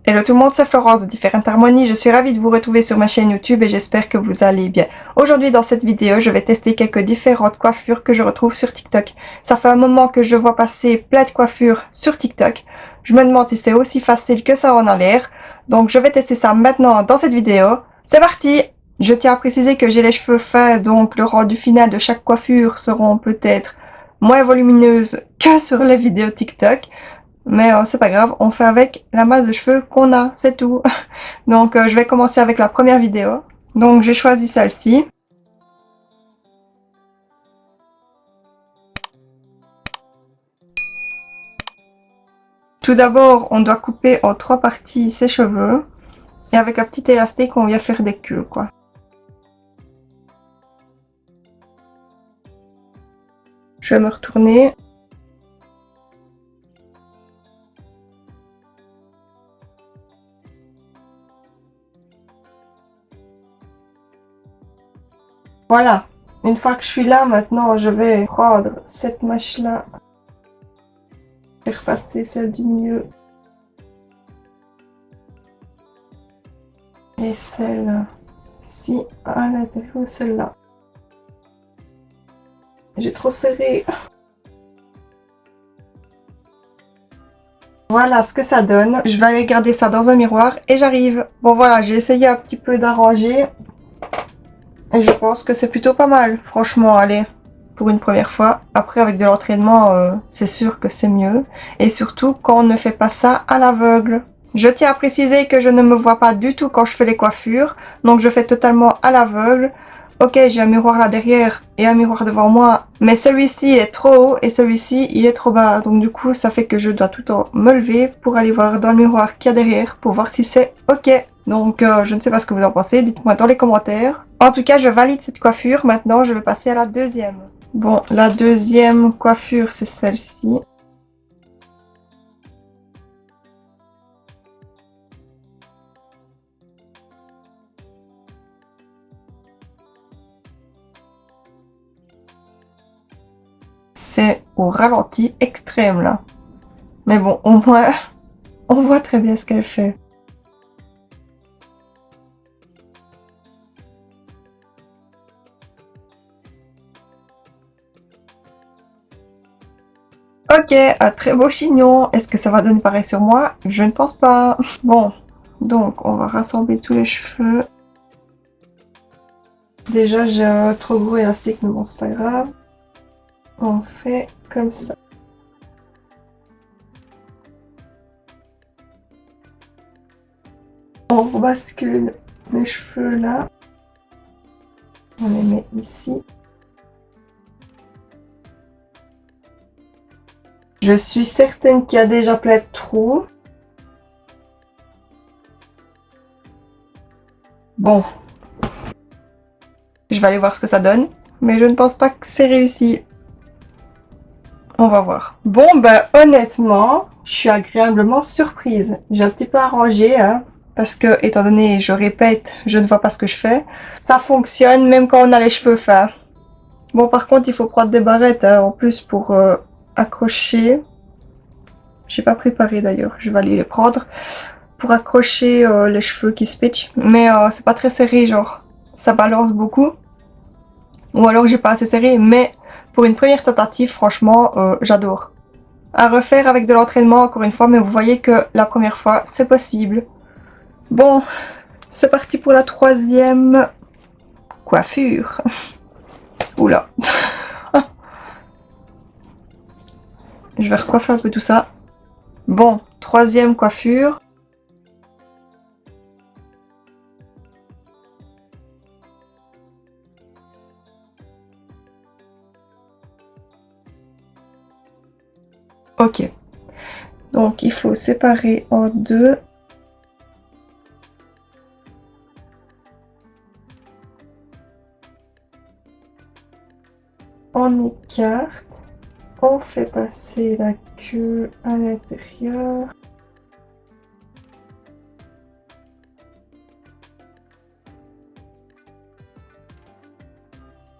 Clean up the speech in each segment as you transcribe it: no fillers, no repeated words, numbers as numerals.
Hello tout le monde, c'est Florence de Différentes Harmonies. Je suis ravie de vous retrouver sur ma chaîne YouTube et j'espère que vous allez bien. Aujourd'hui dans cette vidéo, je vais tester quelques différentes coiffures que je retrouve sur TikTok. Ça fait un moment que je vois passer plein de coiffures sur TikTok. Je me demande si c'est aussi facile que ça en a l'air. Donc je vais tester ça maintenant dans cette vidéo. C'est parti! Je tiens à préciser que j'ai les cheveux fins, donc le rendu final de chaque coiffure seront peut-être moins volumineuses que sur les vidéos TikTok. Mais c'est pas grave, on fait avec la masse de cheveux qu'on a, c'est tout. Donc je vais commencer avec la première vidéo. Donc j'ai choisi celle-ci. Tout d'abord, on doit couper en 3 parties ses cheveux. Et avec un petit élastique, on vient faire des queues, quoi. Je vais me retourner. Voilà. Une fois que je suis là, maintenant, je vais prendre cette mèche-là. Faire passer celle du milieu. Et celle-ci à l'intérieur de celle-là. J'ai trop serré. Voilà ce que ça donne. Je vais aller garder ça dans un miroir et j'arrive. Bon voilà, j'ai essayé un petit peu d'arranger. Et je pense que c'est plutôt pas mal. Franchement, allez, pour une première fois. Après, avec de l'entraînement, c'est sûr que c'est mieux. Et surtout, quand on ne fait pas ça à l'aveugle. Je tiens à préciser que je ne me vois pas du tout quand je fais les coiffures. Donc je fais totalement à l'aveugle. Ok, j'ai un miroir là derrière et un miroir devant moi, mais celui-ci est trop haut et celui-ci il est trop bas. Donc du coup, ça fait que je dois tout le temps me lever pour aller voir dans le miroir qu'il y a derrière pour voir si c'est ok. Donc je ne sais pas ce que vous en pensez, dites-moi dans les commentaires. En tout cas, je valide cette coiffure. Maintenant, je vais passer à la deuxième. Bon, la deuxième coiffure, c'est celle-ci. C'est au ralenti extrême là. Mais bon, au moins, on voit très bien ce qu'elle fait. Ok, un très beau chignon. Est-ce que ça va donner pareil sur moi? Je ne pense pas. Bon, donc on va rassembler tous les cheveux. Déjà, j'ai un trop gros élastique, mais bon, c'est pas grave. On fait comme ça. On bascule les cheveux là. On les met ici. Je suis certaine qu'il y a déjà plein de trous. Bon. Je vais aller voir ce que ça donne. Mais je ne pense pas que c'est réussi. On va voir. Bon, ben honnêtement, je suis agréablement surprise. J'ai un petit peu arrangé, hein. Parce que, étant donné, je répète, je ne vois pas ce que je fais. Ça fonctionne même quand on a les cheveux fins. Bon, par contre, il faut prendre des barrettes, hein, en plus pour accrocher. J'ai pas préparé d'ailleurs, je vais aller les prendre. Pour accrocher les cheveux qui se pitchent. Mais c'est pas très serré, genre. Ça balance beaucoup. Ou alors j'ai pas assez serré, mais pour une première tentative, franchement, j'adore. À refaire avec de l'entraînement, encore une fois, mais vous voyez que la première fois, c'est possible. Bon, c'est parti pour la troisième coiffure. Oula. Je vais recoiffer un peu tout ça. Bon, troisième coiffure. Ok. Donc, il faut séparer en deux. On écarte. On fait passer la queue à l'intérieur.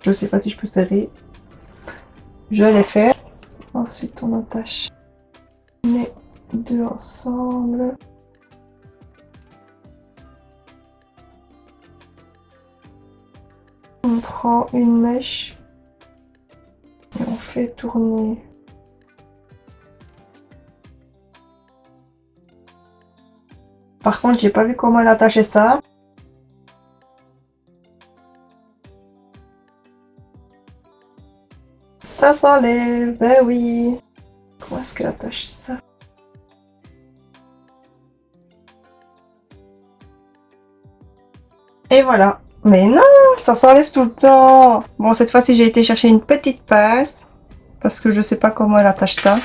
Je sais pas si je peux serrer. Je l'ai fait. Ensuite, on attache les deux ensemble. On prend une mèche et on fait tourner. Par contre, j'ai pas vu comment elle attachait ça. Ça s'enlève, ben oui. Comment est-ce qu'elle attache ça? Et voilà. Mais non, ça s'enlève tout le temps. Bon, cette fois-ci, j'ai été chercher une petite pince. Parce que je sais pas comment elle attache ça.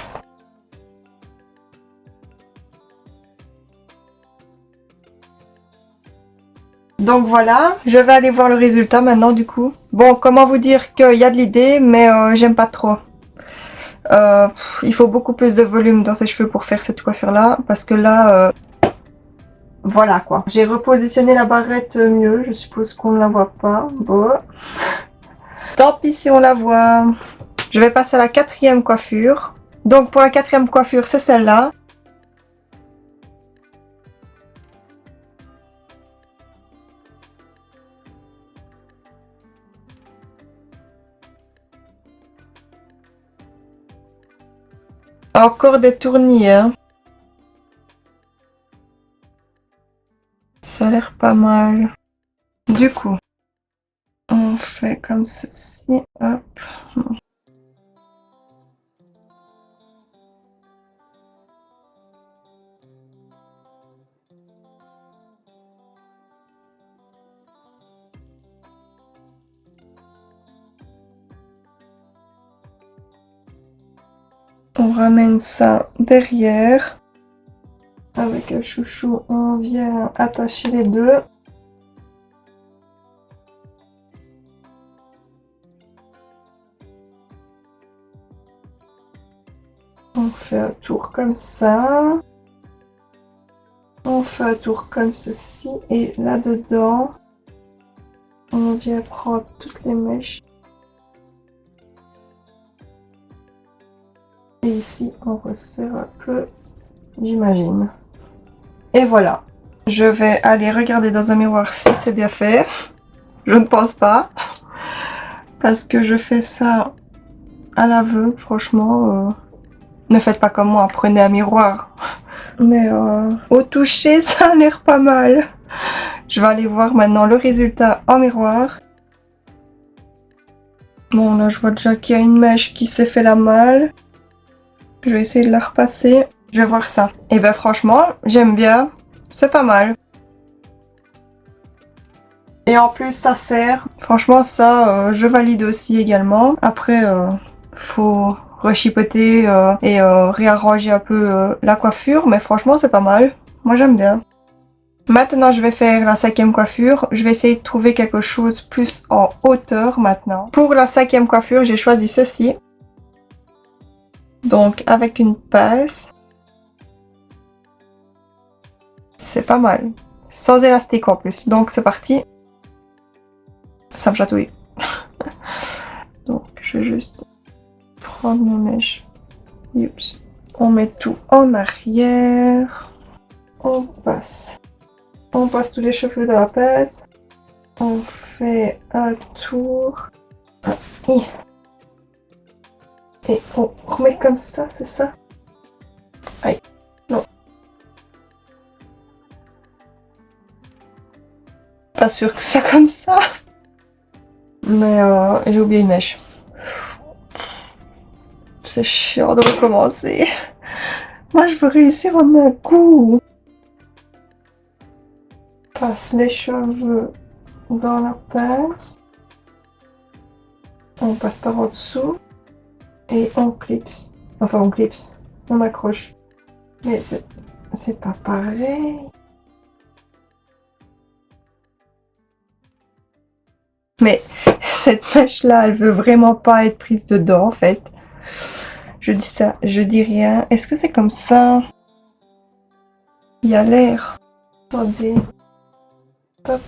Donc voilà, je vais aller voir le résultat maintenant du coup. Bon, comment vous dire qu'il y a de l'idée, mais j'aime pas trop. Il faut beaucoup plus de volume dans ses cheveux pour faire cette coiffure-là. Parce que là, voilà quoi. J'ai repositionné la barrette mieux, je suppose qu'on ne la voit pas. Bon. Tant pis si on la voit. Je vais passer à la quatrième coiffure. Donc pour la quatrième coiffure, c'est celle-là. Encore des tournis, hein. Ça a l'air pas mal. Du coup, on fait comme ceci. Hop. On ramène ça derrière. Avec le chouchou, on vient attacher les deux. On fait un tour comme ça. On fait un tour comme ceci. Et là-dedans, on vient prendre toutes les mèches. Et ici, on resserre un peu, j'imagine. Et voilà. Je vais aller regarder dans un miroir si c'est bien fait. Je ne pense pas. Parce que je fais ça à l'aveugle, franchement. Ne faites pas comme moi, prenez un miroir. Mais au toucher, ça a l'air pas mal. Je vais aller voir maintenant le résultat en miroir. Bon, là, je vois déjà qu'il y a une mèche qui s'est fait la malle. Je vais essayer de la repasser. Je vais voir ça. Et ben franchement, j'aime bien. C'est pas mal. Et en plus, ça sert. Franchement, ça, je valide aussi également. Après, faut rechipoter et réarranger un peu la coiffure. Mais franchement, c'est pas mal. Moi, j'aime bien. Maintenant, je vais faire la cinquième coiffure. Je vais essayer de trouver quelque chose plus en hauteur maintenant. Pour la cinquième coiffure, j'ai choisi ceci. Donc, avec une pince. C'est pas mal. Sans élastique en plus. Donc, c'est parti. Ça me chatouille. Donc, je vais juste prendre mes mèches. Oups. On met tout en arrière. On passe. On passe tous les cheveux dans la pince. On fait un tour. Et on remet comme ça, c'est ça? Aïe. Non. Pas sûr que ça comme ça. Mais j'ai oublié une mèche. C'est chiant de recommencer. Moi, je veux réussir en un coup. Passe les cheveux dans la pince. On passe par en dessous. Et on clipse. Enfin, on clipse. On accroche. Mais c'est pas pareil. Mais cette mèche-là, elle veut vraiment pas être prise dedans, en fait. Je dis ça, je dis rien. Est-ce que c'est comme ça? Il y a l'air. Attendez. Hop.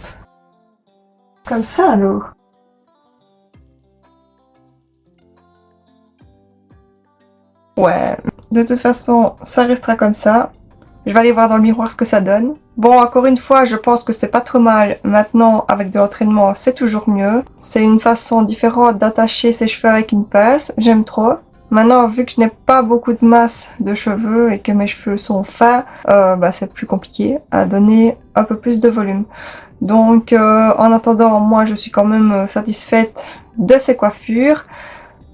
Comme ça, alors. Ouais. De toute façon, ça restera comme ça. Je vais aller voir dans le miroir ce que ça donne. Bon, encore une fois, je pense que c'est pas trop mal. Maintenant, avec de l'entraînement, c'est toujours mieux. C'est une façon différente d'attacher ses cheveux avec une pince. J'aime trop. Maintenant, vu que je n'ai pas beaucoup de masse de cheveux et que mes cheveux sont fins, c'est plus compliqué à donner un peu plus de volume. Donc, en attendant, moi, je suis quand même satisfaite de ces coiffures.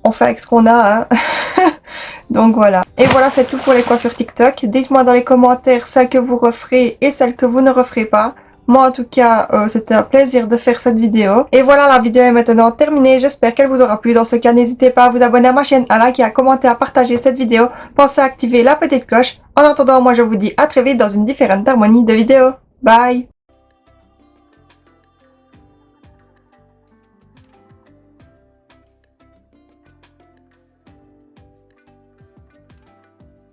On fait avec ce qu'on a, hein. Donc voilà. Et voilà, c'est tout pour les coiffures TikTok. Dites-moi dans les commentaires celles que vous referez et celles que vous ne referez pas. Moi en tout cas, c'était un plaisir de faire cette vidéo. Et voilà, la vidéo est maintenant terminée. J'espère qu'elle vous aura plu. Dans ce cas, n'hésitez pas à vous abonner à ma chaîne, à liker, à commenter, à partager cette vidéo. Pensez à activer la petite cloche. En attendant, moi je vous dis à très vite dans une différente harmonie de vidéos. Bye!